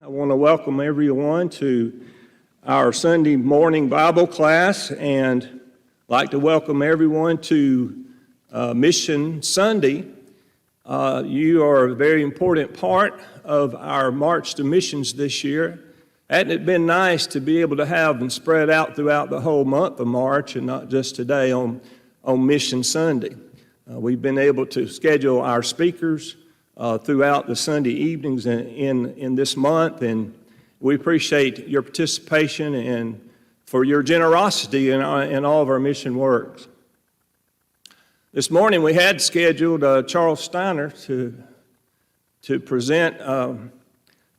I want to welcome everyone to our Sunday morning Bible class, and I'd like to welcome everyone to Mission Sunday. You are a very important part of our march to missions this year. Hadn't it been nice to be able to have them spread out throughout the whole month of March and not just today on Mission Sunday? We've been able to schedule our speakers throughout the Sunday evenings in this month, and we appreciate your participation and for your generosity in all of our mission works. This morning we had scheduled Charles Steiner to present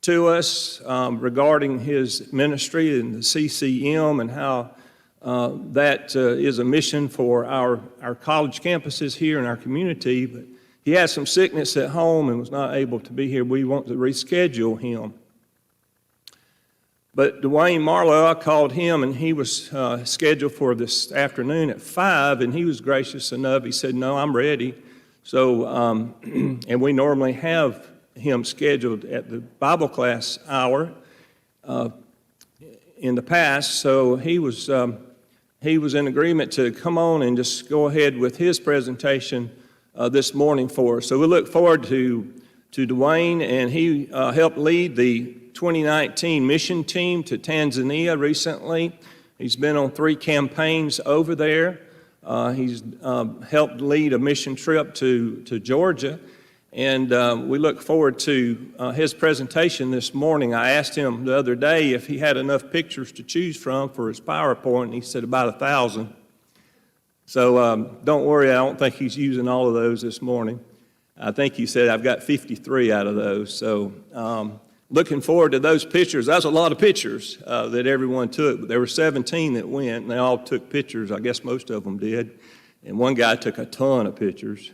to us regarding his ministry and the CCM and how that is a mission for our college campuses here in our community. But he had some sickness at home and was not able to be here. We want to reschedule him. But Dwayne Marlowe, I called him, and he was scheduled for this afternoon at 5, and he was gracious enough. He said, "No, I'm ready." So, and we normally have him scheduled at the Bible class hour in the past. So he was in agreement to come on and just go ahead with his presentation this morning for us. So we look forward to Dwayne, and he helped lead the 2019 mission team to Tanzania recently. He's been on 3 campaigns over there. He's helped lead a mission trip to Georgia, and we look forward to his presentation this morning. I asked him the other day if he had enough pictures to choose from for his PowerPoint, and he said about 1,000. So don't worry, I don't think he's using all of those this morning. I think he said I've got 53 out of those. So looking forward to those pictures. That's a lot of pictures that everyone took. But there were 17 that went, and they all took pictures. I guess most of them did. And one guy took a ton of pictures.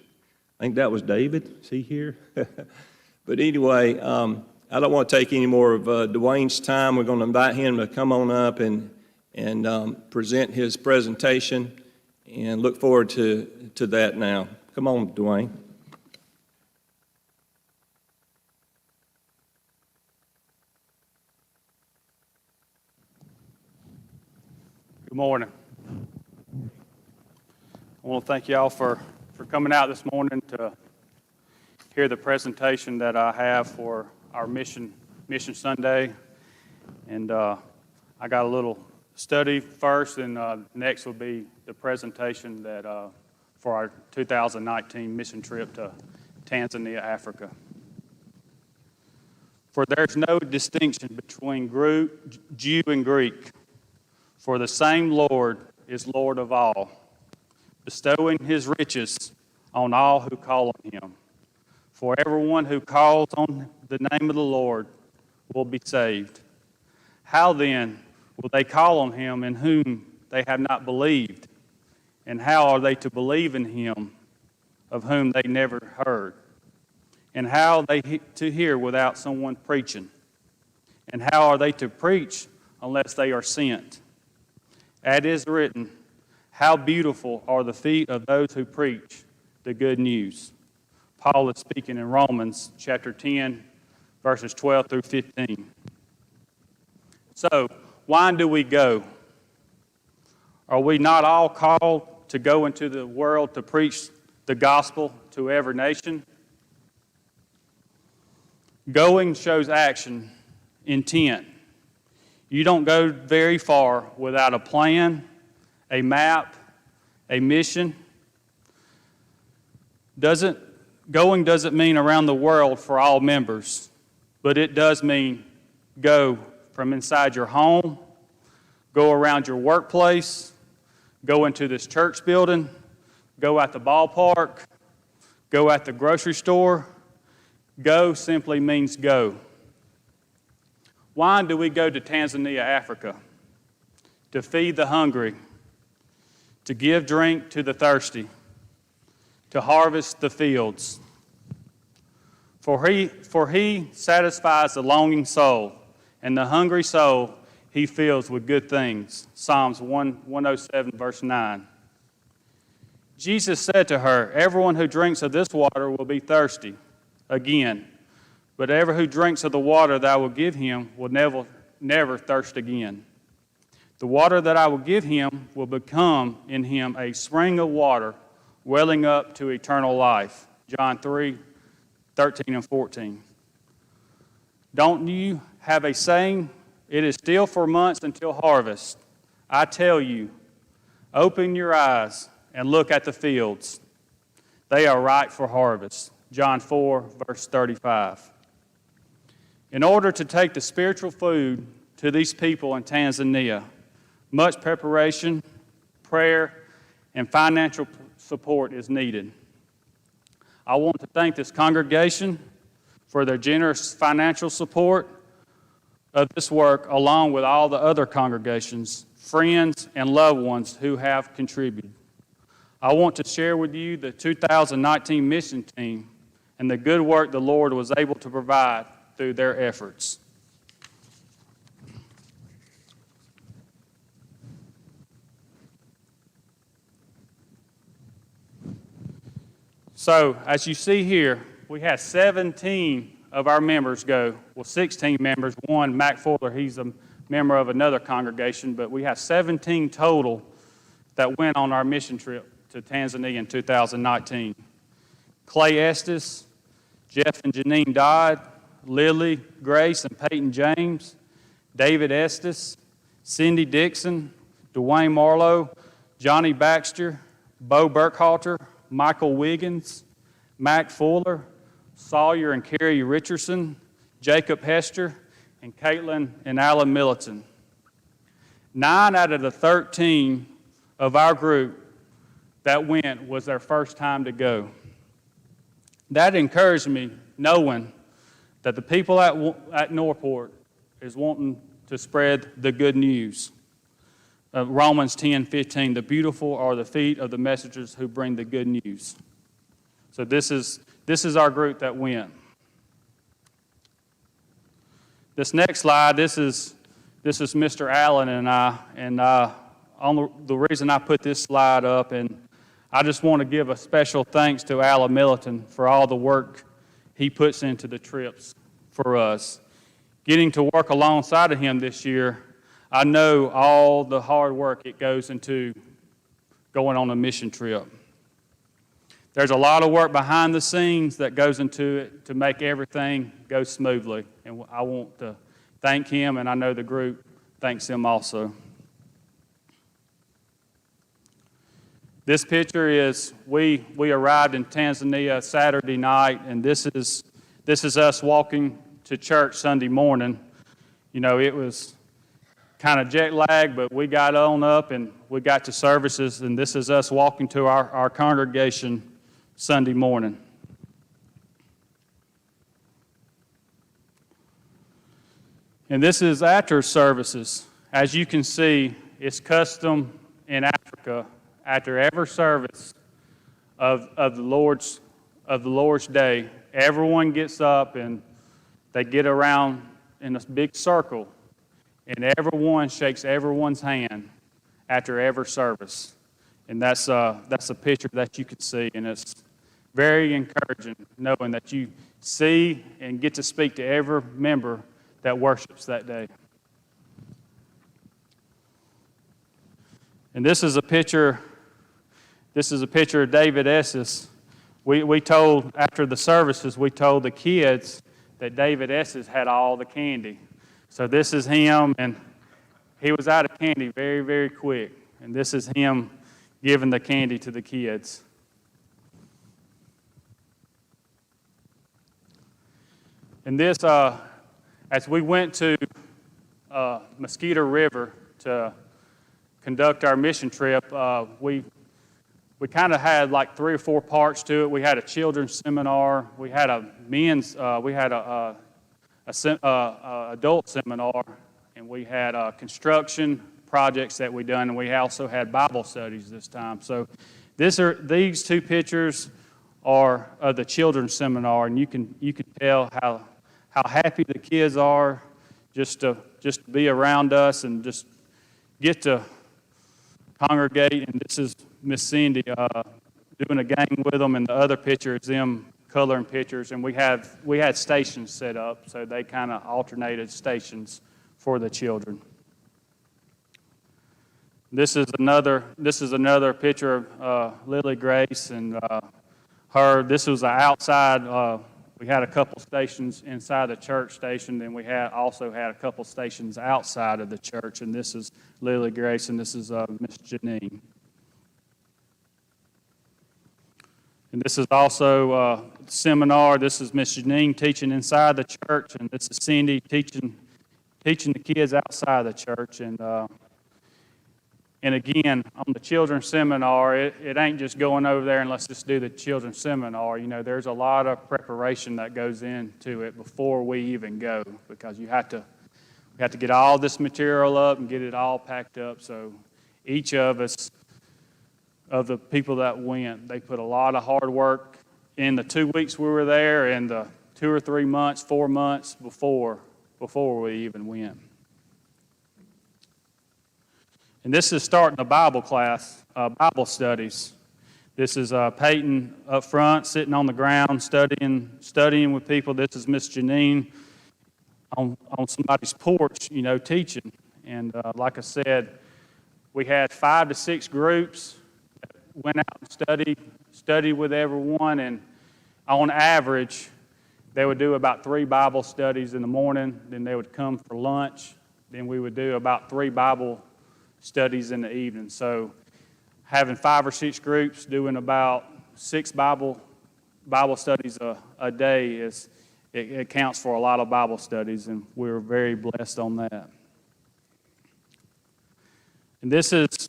I think that was David. Is he here? But anyway, I don't want to take any more of Dwayne's time. We're going to invite him to come on up and present his presentation, and look forward to that now. Come on, Dwayne. Good morning. I want to thank y'all for coming out this morning to hear the presentation that I have for our Mission Sunday. And I got a little study first, and next will be the presentation that for our 2019 mission trip to Tanzania, Africa. For there's no distinction between Jew and Greek, for the same Lord is Lord of all, bestowing his riches on all who call on him. For everyone who calls on the name of the Lord will be saved. How then will they call on him in whom they have not believed? And how are they to believe in him of whom they never heard? And how are they to hear without someone preaching? And how are they to preach unless they are sent? As is written, how beautiful are the feet of those who preach the good news. Paul is speaking in Romans chapter 10, verses 12 through 15. So, why do we go? Are we not all called to go into the world to preach the gospel to every nation? Going shows action, intent. You don't go very far without a plan, a map, a mission. Going doesn't mean around the world for all members, but it does mean go from inside your home, go around your workplace, go into this church building, go at the ballpark, go at the grocery store. Go simply means go. Why do we go to Tanzania, Africa? To feed the hungry, to give drink to the thirsty, to harvest the fields. For he satisfies the longing soul, and the hungry soul he fills with good things. Psalms 107, verse 9. Jesus said to her, everyone who drinks of this water will be thirsty again, But ever who drinks of the water that I will give him will never thirst again. The water that I will give him will become in him a spring of water welling up to eternal life. John 3:13 and 14. Don't you have a saying? It is still 4 months until harvest. I tell you, open your eyes and look at the fields. They are ripe for harvest. John 4, verse 35. In order to take the spiritual food to these people in Tanzania, much preparation, prayer, and financial support is needed. I want to thank this congregation for their generous financial support of this work, along with all the other congregations, friends, and loved ones who have contributed. I want to share with you the 2019 mission team and the good work the Lord was able to provide through their efforts. So, as you see here, we had 17 of our members go. Well, 16 members. One, Mac Fuller, he's a member of another congregation, but we have 17 total that went on our mission trip to Tanzania in 2019. Clay Estes, Jeff and Janine Dodd, Lily, Grace, and Peyton James, David Estes, Cindy Dixon, Dwayne Marlowe, Johnny Baxter, Bo Burkhalter, Michael Wiggins, Mac Fuller, Sawyer and Carrie Richardson, Jacob Hester, and Caitlin and Alan Milliton. 9 out of the 13 of our group that went was their first time to go. That encouraged me, knowing that the people at Northport is wanting to spread the good news. Romans 10:15, the beautiful are the feet of the messengers who bring the good news. So this is our group that went. This next slide, this is Mr. Allen and I, and the reason I put this slide up, and I just want to give a special thanks to Alan Milliton for all the work he puts into the trips for us. Getting to work alongside of him this year, I know all the hard work it goes into going on a mission trip. There's a lot of work behind the scenes that goes into it to make everything go smoothly. And I want to thank him, and I know the group thanks him also. This picture is, we arrived in Tanzania Saturday night, and this is us walking to church Sunday morning. You know, it was kind of jet lag, but we got on up and we got to services, and this is us walking to our congregation Sunday morning. And this is after services. As you can see, it's custom in Africa after every service of the Lord's Day. Everyone gets up and they get around in a big circle, and everyone shakes everyone's hand after every service. And that's a picture that you could see, and it's very encouraging knowing that you see and get to speak to every member that worships that day. And this is a picture of David Estes. We told, after the services, we told the kids that David Estes had all the candy. So this is him, and he was out of candy very, very quick. And this is him giving the candy to the kids. And this, as we went to Mosquito River to conduct our mission trip, we kind of had like 3 or 4 parts to it. We had a children's seminar, we had a men's, we had a adult seminar, and we had construction projects that we done, and we also had Bible studies this time. So these 2 pictures are of the children's seminar, and you can tell how happy the kids are just to be around us and just get to congregate. And this is Miss Cindy doing a game with them, and the other picture is them coloring pictures, and we had stations set up, so they kind of alternated stations for the children. This is another picture of Lily Grace and her. This was outside. We had a couple stations inside the church station, then we also had a couple stations outside of the church, and this is Lily Grace, and this is Miss Janine. And this is also a seminar. This is Miss Janine teaching inside the church, and this is Cindy teaching the kids outside the church. And again, on the children's seminar, it ain't just going over there and let's just do the children's seminar. You know, there's a lot of preparation that goes into it before we even go, because we have to get all this material up and get it all packed up. So each of us, of the people that went, they put a lot of hard work in the 2 weeks we were there and the 2 or 3 months, 4 months before we even went. And this is starting a Bible class, Bible studies. This is Peyton up front, sitting on the ground, studying with people. This is Miss Janine on somebody's porch, you know, teaching. And like I said, we had 5 to 6 groups that went out and studied with everyone. And on average, they would do about 3 Bible studies in the morning. Then they would come for lunch. Then we would do about 3 Bible studies in the evening. So having 5 or 6 groups doing about 6 Bible studies a day it counts for a lot of Bible studies, and we were very blessed on that. And this is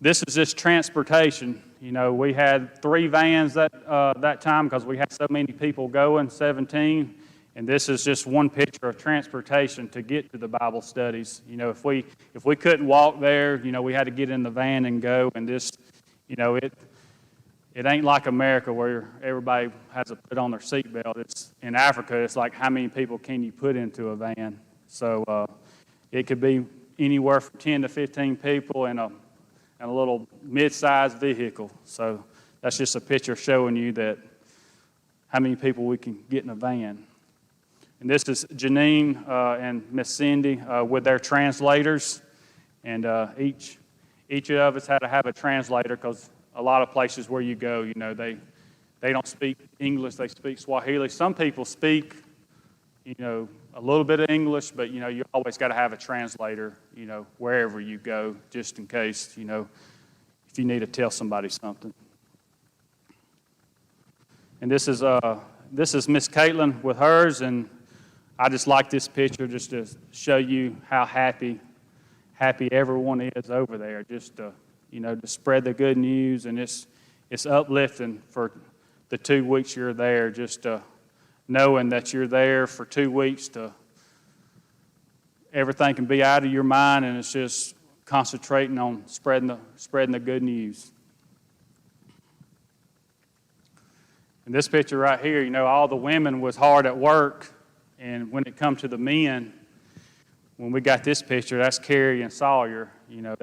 just transportation. You know, we had 3 vans that time because we had so many people going, 17. And this is just one picture of transportation to get to the Bible studies. You know, if we couldn't walk there, you know, we had to get in the van and go. And this, you know, it ain't like America where everybody has to put on their seatbelt. It's in Africa. It's like how many people can you put into a van? So it could be anywhere from 10 to 15 people in a little mid-sized vehicle. So that's just a picture showing you that how many people we can get in a van. And this is Janine and Miss Cindy with their translators. And each of us had to have a translator because a lot of places where you go, you know, they don't speak English, they speak Swahili. Some people speak, you know, a little bit of English, but, you know, you always got to have a translator, you know, wherever you go, just in case, you know, if you need to tell somebody something. And this is Miss Caitlin with hers, and I just like this picture just to show you how happy everyone is over there, just to, you know, to spread the good news. And it's uplifting for the 2 weeks you're there, just knowing that you're there for 2 weeks. Everything can be out of your mind, and it's just concentrating on spreading the good news. And this picture right here, you know, all the women was hard at work. And when it comes to the men, when we got this picture, that's Carrie and Sawyer. You know,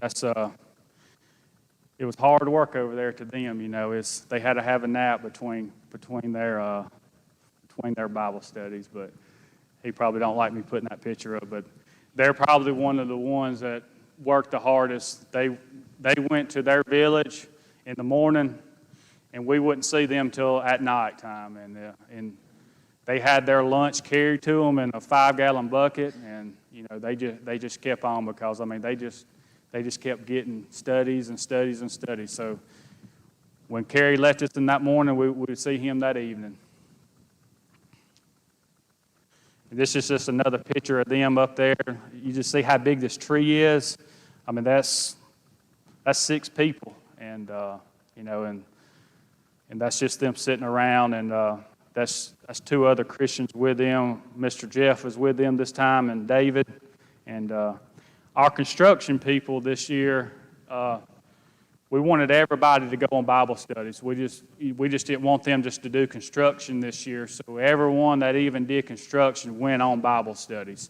it was hard work over there to them. You know, they had to have a nap between their Bible studies. But he probably don't like me putting that picture up. But they're probably one of the ones that worked the hardest. They went to their village in the morning, and we wouldn't see them till at night time. And they had their lunch carried to them in a 5-gallon bucket, and you know they just kept on because I mean they just kept getting studies and studies and studies. So when Carrie left us in that morning, we would see him that evening. And this is just another picture of them up there. You just see how big this tree is. I mean that's 6 people, and you know, and that's just them sitting around and. That's 2 other Christians with them. Mr. Jeff was with them this time, and David. And our construction people this year, we wanted everybody to go on Bible studies. We just didn't want them just to do construction this year. So everyone that even did construction went on Bible studies.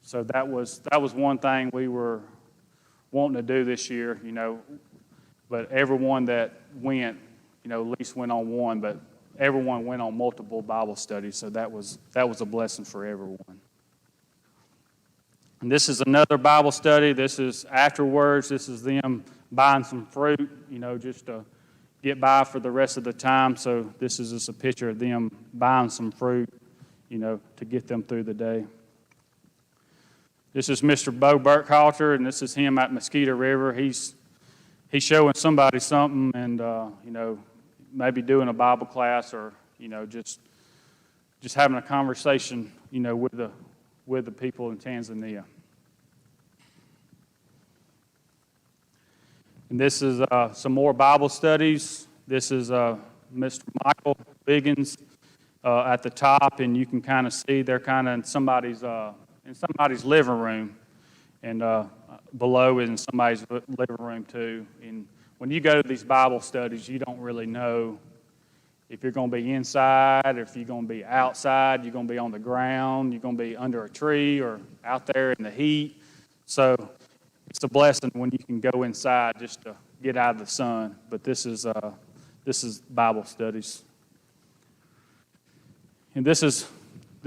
So that was one thing we were wanting to do this year, you know. But everyone that went, you know, at least went on one. But everyone went on multiple Bible studies, so that was a blessing for everyone. And this is another Bible study. This is afterwards. This is them buying some fruit, just to get by for the rest of the time. So this is just a picture of them buying some fruit, to get them through the day. This is Mr. Bo Burkhalter, and this is him at Mosquito River. He's showing somebody something, and maybe doing a Bible class, or just having a conversation, with the people in Tanzania. And this is some more Bible studies. This is Mr. Michael Biggins at the top, and you can kind of see they're kind of in somebody's living room, and below is in somebody's living room too. And when you go to these Bible studies, you don't really know if you're going to be inside, or if you're going to be outside, you're going to be on the ground, you're going to be under a tree or out there in the heat. So it's a blessing when you can go inside just to get out of the sun. But this is Bible studies. And this is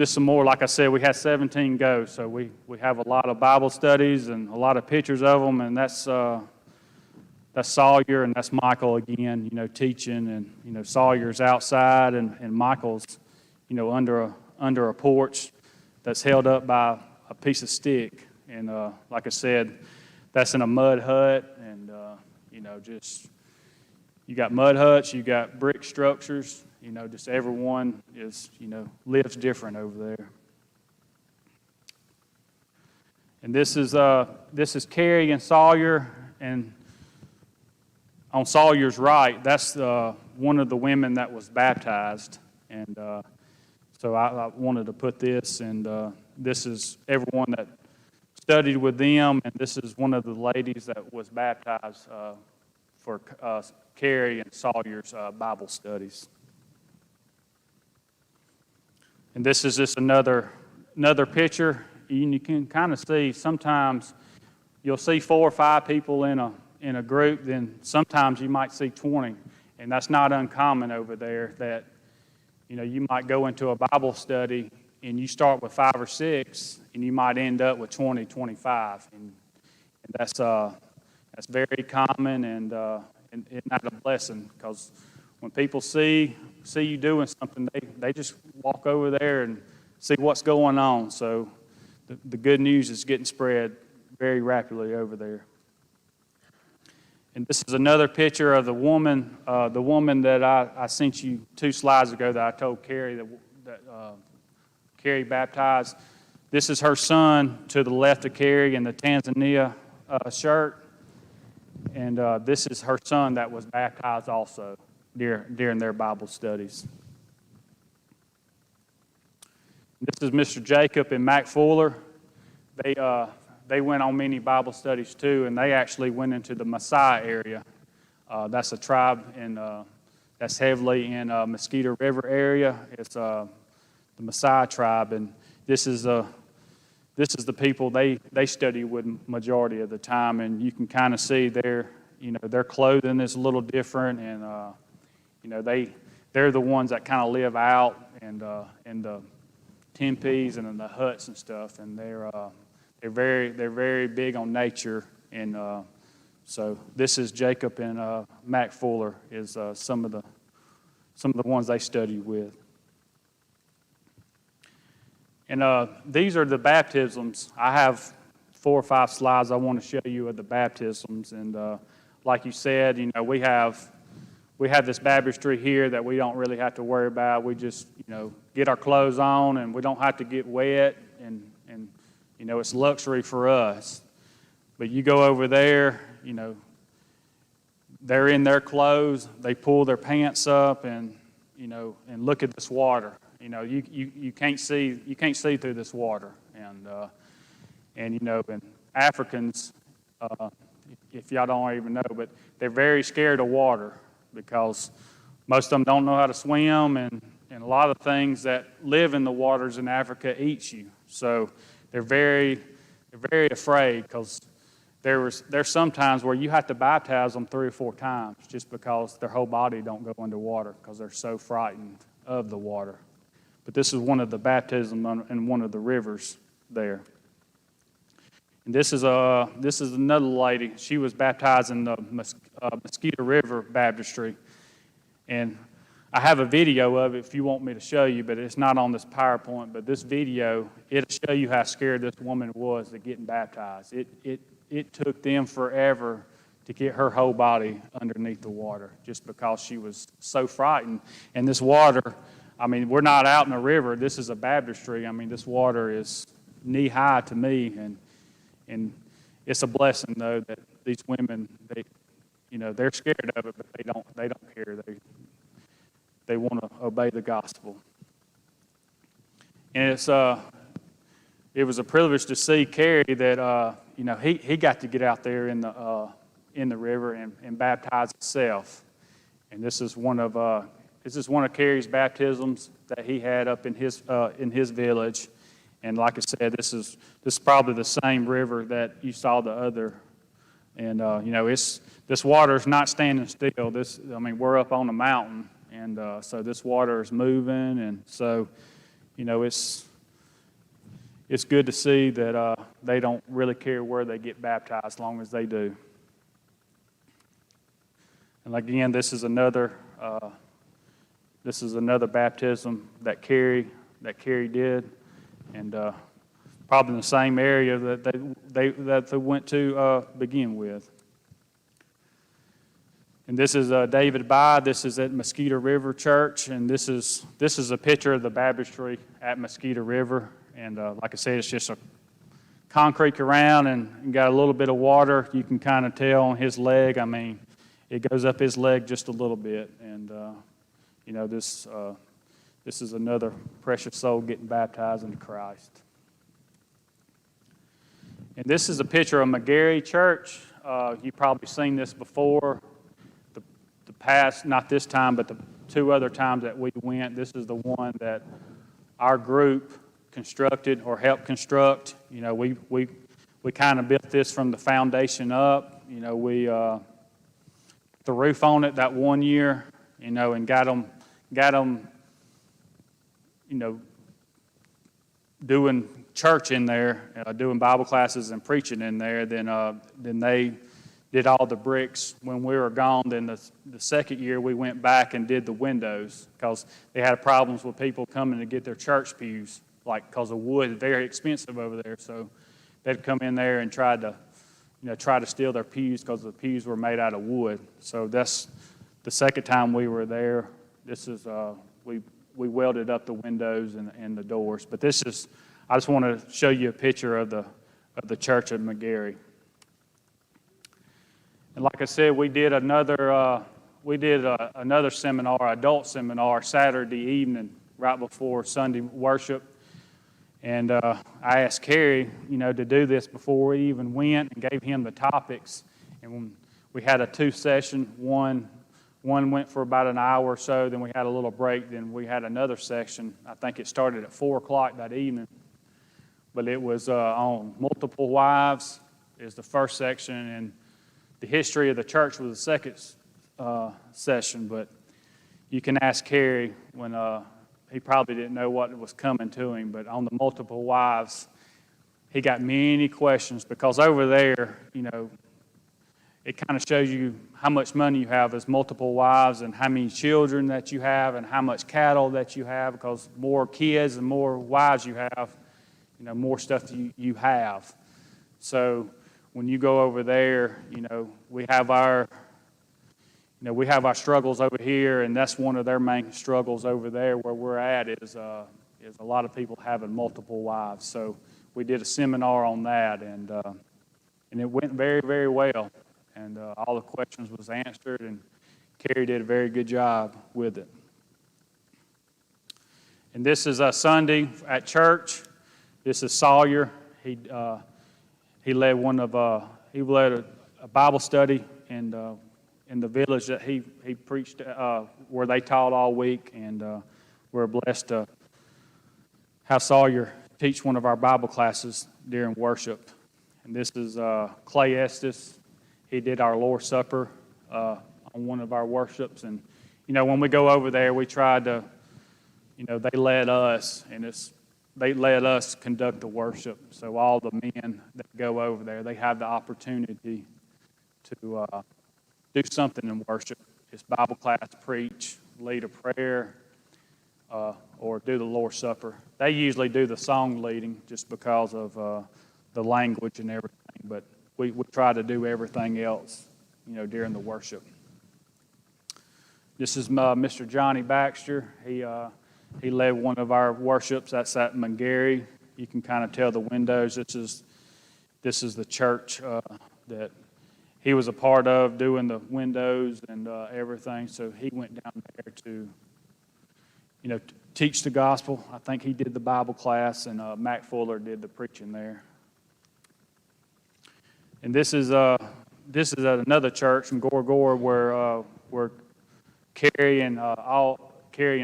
some more. Like I said, we had 17 go, so we have a lot of Bible studies and a lot of pictures of them, and that's Sawyer, and that's Michael again, teaching, and Sawyer's outside, and Michael's, under a porch that's held up by a piece of stick. And like I said, that's in a mud hut, and just you got mud huts, you got brick structures, just everyone is, lives different over there. And this is Carrie and Sawyer, and on Sawyer's right, that's one of the women that was baptized. And so I wanted to put this, and this is everyone that studied with them, and this is one of the ladies that was baptized for Carrie and Sawyer's Bible studies. And this is just another picture. You can kind of see sometimes you'll see 4 or 5 people in a group, then sometimes you might see 20, and that's not uncommon over there. That you might go into a Bible study and you start with 5 or 6, and you might end up with 20, 25, and that's very common, and isn't that a blessing? Because when people see you doing something, they just walk over there and see what's going on. So the good news is getting spread very rapidly over there. And this is another picture of the woman that I sent you 2 slides ago that I told Carrie that Carrie baptized. This is her son to the left of Carrie in the Tanzania shirt. And this is her son that was baptized also during their Bible studies. This is Mr. Jacob and Mac Fuller. They went on many Bible studies too, and they actually went into the Maasai area. That's a tribe that's heavily in Mosquito River area. It's the Maasai tribe, and this is the people they study with majority of the time, and you can kind of see their clothing is a little different, and they're the ones that kind of live out and in the teepees and in the huts and stuff, and they're very big on nature, and so this is Jacob and Mac Fuller is some of the ones they study with. And these are the baptisms. I have 4 or 5 slides I want to show you of the baptisms, and like you said, we have this baptistry here that we don't really have to worry about. We just get our clothes on, and we don't have to get wet, and it's luxury for us. But you go over there, they're in their clothes, they pull their pants up, and look at this water. You can't see through this water, and Africans, if y'all don't even know, but they're very scared of water because most of them don't know how to swim, and a lot of things that live in the waters in Africa eats you. So they're very afraid because there's some times where you have to baptize them 3 or 4 times just because their whole body don't go underwater because they're so frightened of the water. But this is one of the baptisms in one of the rivers there. And this is another lady. She was baptized in the Mosquito River Baptistry. And I have a video of it if you want me to show you, but it's not on this PowerPoint. But this video, it'll show you how scared this woman was at getting baptized. It took them forever to get her whole body underneath the water just because she was so frightened. And this water, I mean, we're not out in a river. This is a baptistry. I mean, this water is knee-high to me. And it's a blessing, though, that these women, they're scared of it, but they don't care. They want to obey the gospel. And it was a privilege to see Kerry that he got to get out there in the river and baptize himself. And this is one of Kerry's baptisms that he had up in his village. And like I said, this is probably the same river that you saw the other. And this water is not standing still. We're up on a mountain, and so this water is moving, and so it's good to see that they don't really care where they get baptized as long as they do. And again, this is another baptism that Kerry did, and probably in the same area that they went to begin with. And this is David By. This is at Mosquito River Church, and this is a picture of the baptistry at Mosquito River. And like I said, it's just a concrete around and got a little bit of water. You can kind of tell on his leg. I mean, it goes up his leg just a little bit. And this is another precious soul getting baptized into Christ. And this is a picture of McGarry Church. You've probably seen this before. The past, not this time, but the 2 other times that we went, this is the one that our group constructed or helped construct. We kind of built this from the foundation up. We the roof on it that one year, and got them doing church in there, doing Bible classes and preaching in there. Then they did all the bricks when we were gone. Then the second year we went back and did the windows because they had problems with people coming to get their church pews, because the wood is very expensive over there. So they'd come in there and try to steal their pews because the pews were made out of wood. So that's the second time we were there. This is we welded up the windows and the doors. But I just want to show you a picture of the church at McGarry. And like I said, we did another seminar, adult seminar, Saturday evening, right before Sunday worship. And I asked Kerry, to do this before we even went, and gave him the topics. And we had a 2-session. One went for about an hour or so. Then we had a little break. Then we had another section. I think it started at 4 o'clock that evening. But it was on multiple wives is the first section, and the history of the church was the second session. But you can ask Kerry when he probably didn't know what was coming to him. But on the multiple wives, he got many questions because over there, it kind of shows you how much money you have as multiple wives and how many children that you have and how much cattle that you have, because more kids and more wives you have, more stuff you have. So when you go over there, we have our struggles over here, and that's one of their main struggles over there where we're at is a lot of people having multiple wives. So we did a seminar on that, and it went very, very well. And all the questions was answered, and Kerry did a very good job with it. And this is a Sunday at church. This is Sawyer. He led a Bible study in the village that he preached, where they taught all week, and we're blessed to have Sawyer teach one of our Bible classes during worship. And this is Clay Estes. He did our Lord's Supper on one of our worships. And, when we go over there, we try to, they let us, they let us conduct the worship. So all the men that go over there, they have the opportunity to do something in worship. It's Bible class, preach, lead a prayer, or do the Lord's Supper. They usually do the song leading just because of the language and everything, but we try to do everything else, during the worship. This is Mr. Johnny Baxter. He led one of our worships. That's at McGarry. You can kind of tell the windows. This is the church that he was a part of, doing the windows and everything. So he went down there to, teach the gospel. I think he did the Bible class, and Mac Fuller did the preaching there. And this is at another church in Gore where Carrie and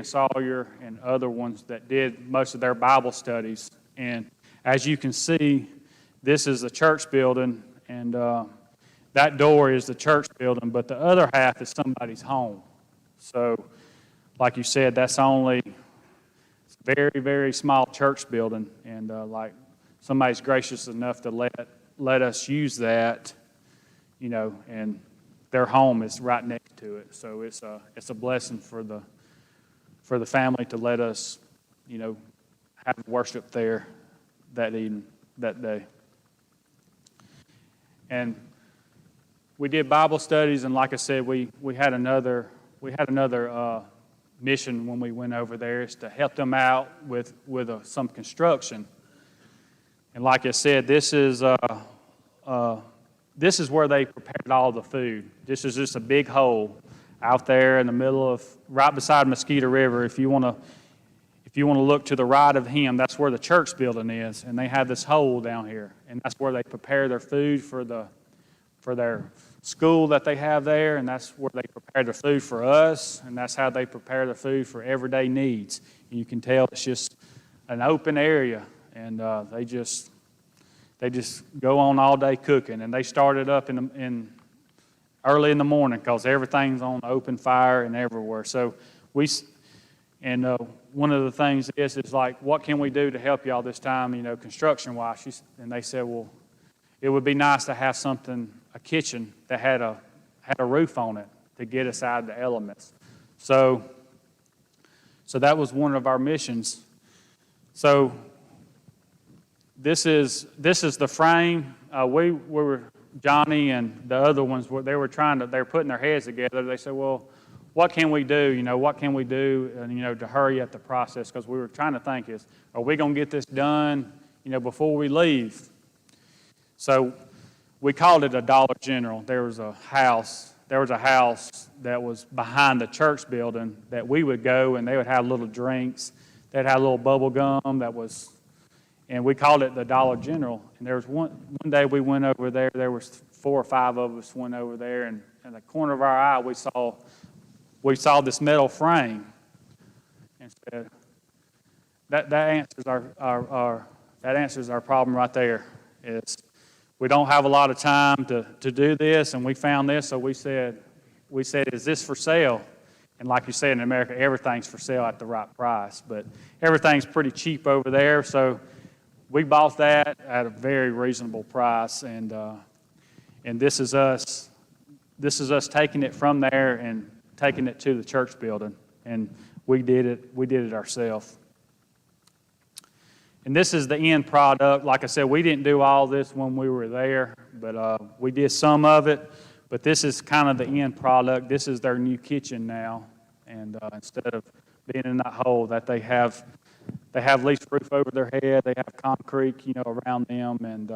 Sawyer and other ones that did most of their Bible studies. And as you can see, this is the church building, and that door is the church building, but the other half is somebody's home. So, like you said, it's a very, very small church building, and like somebody's gracious enough to let us use that, and their home is right next to it. So it's a blessing for the family to let us, have worship there that day. And we did Bible studies, and like I said, we had another mission when we went over there, is to help them out with some construction. And like I said, this is where they prepared all the food. This is just a big hole out there in the middle of, right beside Mosquito River. If you want to look to the right of him, that's where the church building is, and they have this hole down here, and that's where they prepare their food for their school that they have there, and that's where they prepare the food for us, and that's how they prepare the food for everyday needs. And you can tell it's just an open area, and they just go on all day cooking. And they started up in early in the morning because everything's on open fire and everywhere. So one of the things is like, what can we do to help y'all this time, construction-wise? And they said, well, it would be nice to have a kitchen that had a roof on it to get us out of the elements. So that was one of our missions. So this is the frame. We were, Johnny and the other ones, they were putting their heads together. They said, well, what can we do? What can we do, to hurry up the process? Because we were trying to think are we going to get this done, before we leave? So we called it a Dollar General. There was a house that was behind the church building that we would go, and they would have little drinks. They'd have a little bubble gum and we called it the Dollar General. And there was one day we went over there. There was 4 or 5 of us went over there, and in the corner of our eye we saw this metal frame. And said, that answers our problem right there. We don't have a lot of time to do this, and we found this, so we said, is this for sale? And like you said, in America, everything's for sale at the right price, but everything's pretty cheap over there, so we bought that at a very reasonable price, and this is us taking it from there and taking it to the church building, and we did it ourselves. And this is the end product. Like I said, we didn't do all this when we were there, but we did some of it. But this is kind of the end product. This is their new kitchen now. And instead of being in that hole that they have at least roof over their head. They have concrete, around them, and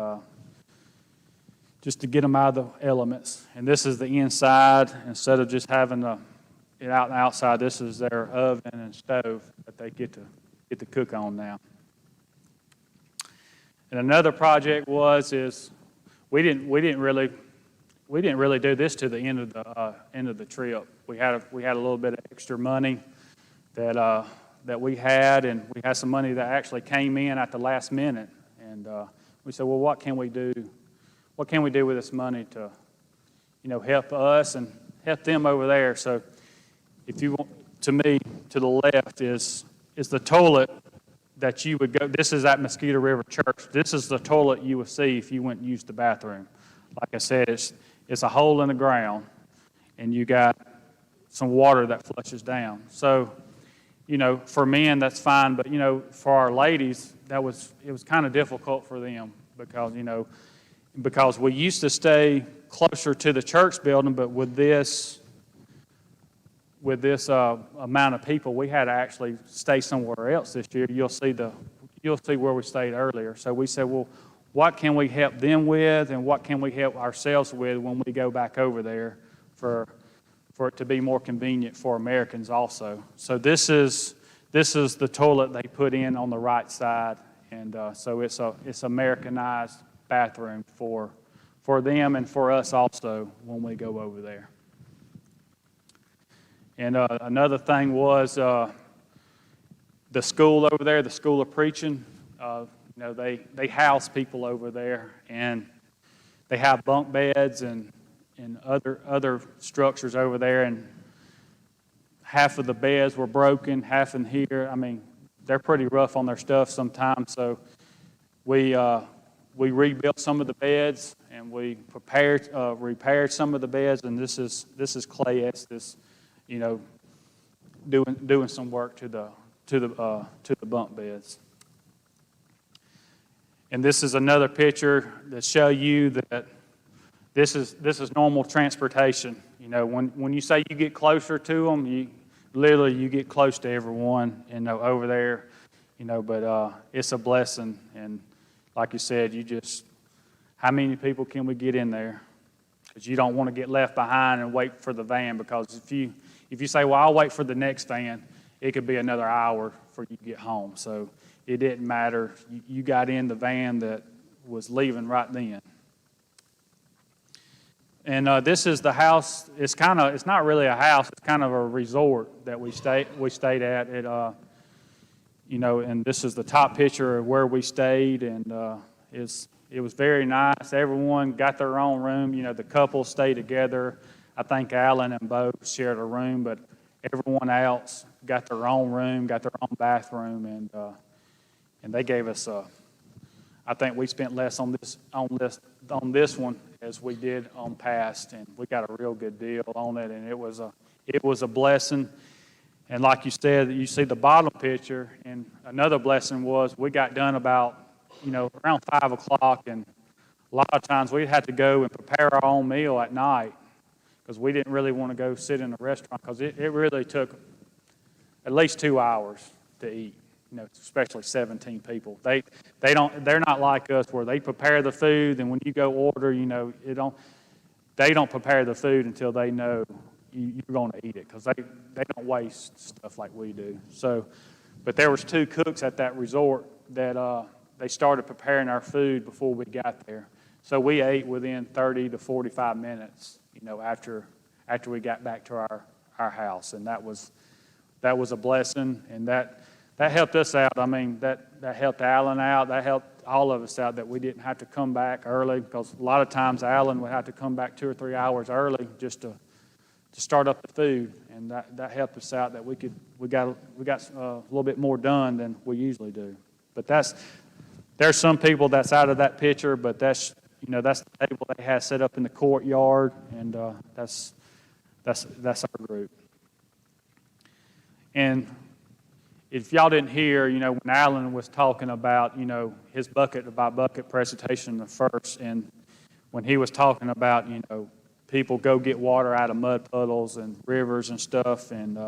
just to get them out of the elements. And this is the inside. Instead of just having it out and outside, this is their oven and stove that they get to cook on now. And another project is we didn't really do this to the end of the trip. We had a little bit of extra money that we had, and we had some money that actually came in at the last minute. And we said, well, what can we do what can we do with this money to, help us and help them over there. So if you want, to me, to the left is the toilet that you would go. This is at Mosquito River Church. This is the toilet you would see if you went and used the bathroom. Like I said, it's a hole in the ground, and you got some water that flushes down. So, for men, that's fine, but, for our ladies, it was kind of difficult for them because we used to stay closer to the church building, but with this amount of people, we had to actually stay somewhere else this year. You'll see where we stayed earlier. So we said, well, what can we help them with, and what can we help ourselves with when we go back over there for it to be more convenient for Americans also. So this is the toilet they put in on the right side, and so it's Americanized bathroom for them and for us also when we go over there. And another thing was the school over there, the School of Preaching. They house people over there, and they have bunk beds and other structures over there, and half of the beds were broken, half in here. I mean, they're pretty rough on their stuff sometimes, so we rebuilt some of the beds, and we repaired some of the beds, and this is Clay Estes, doing some work to the bunk beds. And this is another picture that show you that this is normal transportation. When you say you get closer to them, you get close to everyone, over there, but it's a blessing. And like you said, how many people can we get in there? Because you don't want to get left behind and wait for the van, because if you say, well, I'll wait for the next van, it could be another hour for you to get home. So it didn't matter. You got in the van that was leaving right then. And this is the house. It's not really a house. It's kind of a resort that we stayed at. And this is the top picture of where we stayed, and it was very nice. Everyone got their own room. The couple stayed together. I think Alan and Bo shared a room, but everyone else got their own room, got their own bathroom, and they gave us I think we spent less on this one as we did on past, and we got a real good deal on it, and it was a blessing. And like you said, you see the bottom picture, and another blessing was we got done about around 5 o'clock, and a lot of times we had to go and prepare our own meal at night because we didn't really want to go sit in a restaurant, because it really took at least 2 hours to eat. Especially 17 people. They're not like us where they prepare the food, and when you go order, they don't prepare the food until they know you're going to eat it, because they don't waste stuff like we do. So, but there was 2 cooks at that resort that they started preparing our food before we got there. So we ate within 30 to 45 minutes, after we got back to our house, and that was a blessing, and that helped us out. I mean, that helped Alan out. That helped all of us out, that we didn't have to come back early, because a lot of times Alan would have to come back 2 or 3 hours early just to start up the food, and that helped us out, that we got a little bit more done than we usually do. But there's some people that's out of that picture, but that's the table they had set up in the courtyard, and that's our group. And if y'all didn't hear, when Alan was talking about, his bucket-by-bucket presentation in the first, and when he was talking about, people go get water out of mud puddles and rivers and stuff, and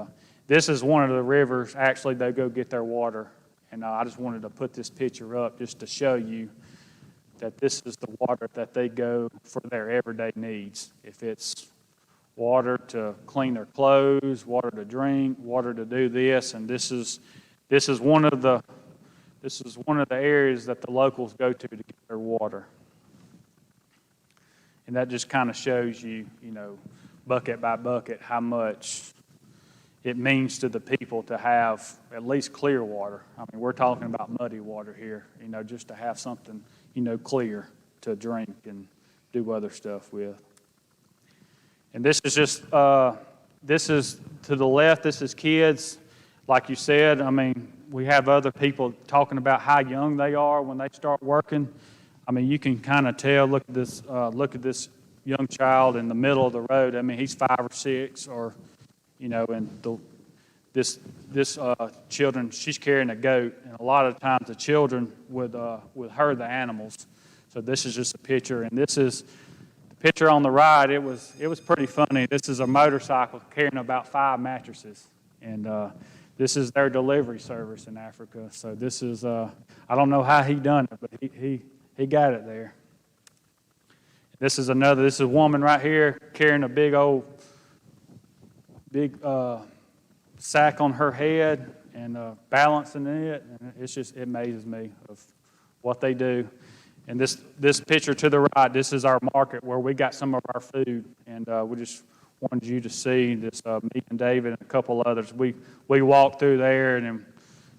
this is one of the rivers, actually, they go get their water. And I just wanted to put this picture up just to show you that this is the water that they go for their everyday needs. If it's water to clean their clothes, water to drink, water to do this, and this is one of the areas that the locals go to get their water. And that just kind of shows you, bucket by bucket, how much it means to the people to have at least clear water. I mean, we're talking about muddy water here, just to have something, clear to drink and do other stuff with. And this is just, this is to the left, this is kids. Like you said, I mean, we have other people talking about how young they are when they start working. I mean, you can kind of tell, look at this young child in the middle of the road. I mean, he's 5 or 6, or, you know, and this children, she's carrying a goat, and a lot of times the children would herd the animals. So this is just a picture, and this is the picture on the right. It was pretty funny. This is a motorcycle carrying about 5 mattresses, and this is their delivery service in Africa. So this is I don't know how he done it, but he got it there. This is a woman right here carrying a big sack on her head and balancing it, and it amazes me of what they do. And this picture to the right, this is our market where we got some of our food, and we just wanted you to see this. Me and David and a couple others, we walk through there and then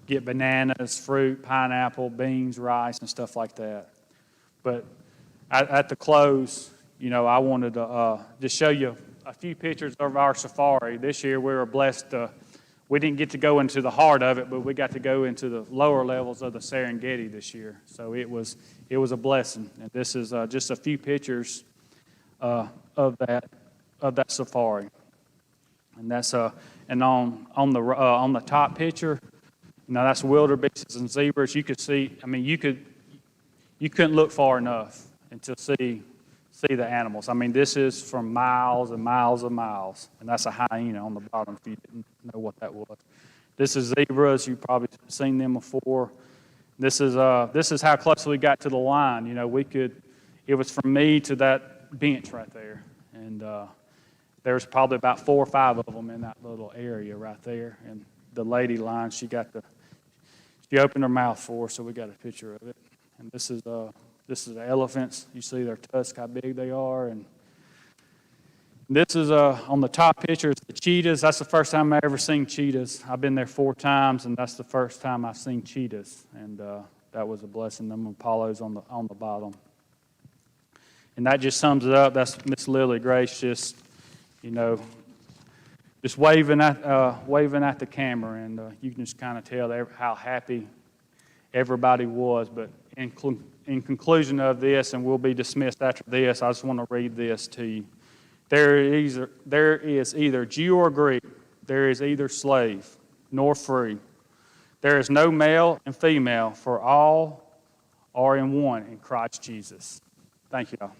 get bananas, fruit, pineapple, beans, rice, and stuff like that. But at the close, you know, I wanted to just show you a few pictures of our safari. This year we were blessed. We didn't get to go into the heart of it, but we got to go into the lower levels of the Serengeti this year. So it was a blessing. And this is just a few pictures of that safari. And that's and on the top picture, now that's wildebeests and zebras. You could see. I mean, you couldn't look far enough until see the animals. I mean, this is from miles and miles and miles, and that's a hyena on the bottom if you didn't know what that was. This is zebras. You've probably seen them before. This is how close we got to the line. You know, it was from me to that bench right there, and there's probably about 4 or 5 of them in that little area right there. And the lady line, she opened her mouth for us, so we got a picture of it. And this is the elephants. You see their tusks, how big they are. And this is on the top picture is the cheetahs. That's the first time I ever seen cheetahs. I've been there 4 times, and that's the first time I've seen cheetahs. And that was a blessing. Them Apollos on the bottom. And that just sums it up. That's Miss Lily Grace just, you know, just waving at the camera, and you can just kind of tell how happy everybody was. But in conclusion of this, and we'll be dismissed after this, I just want to read this to you. There is either Jew or Greek. There is either slave nor free. There is no male and female, for all are in one in Christ Jesus. Thank you all.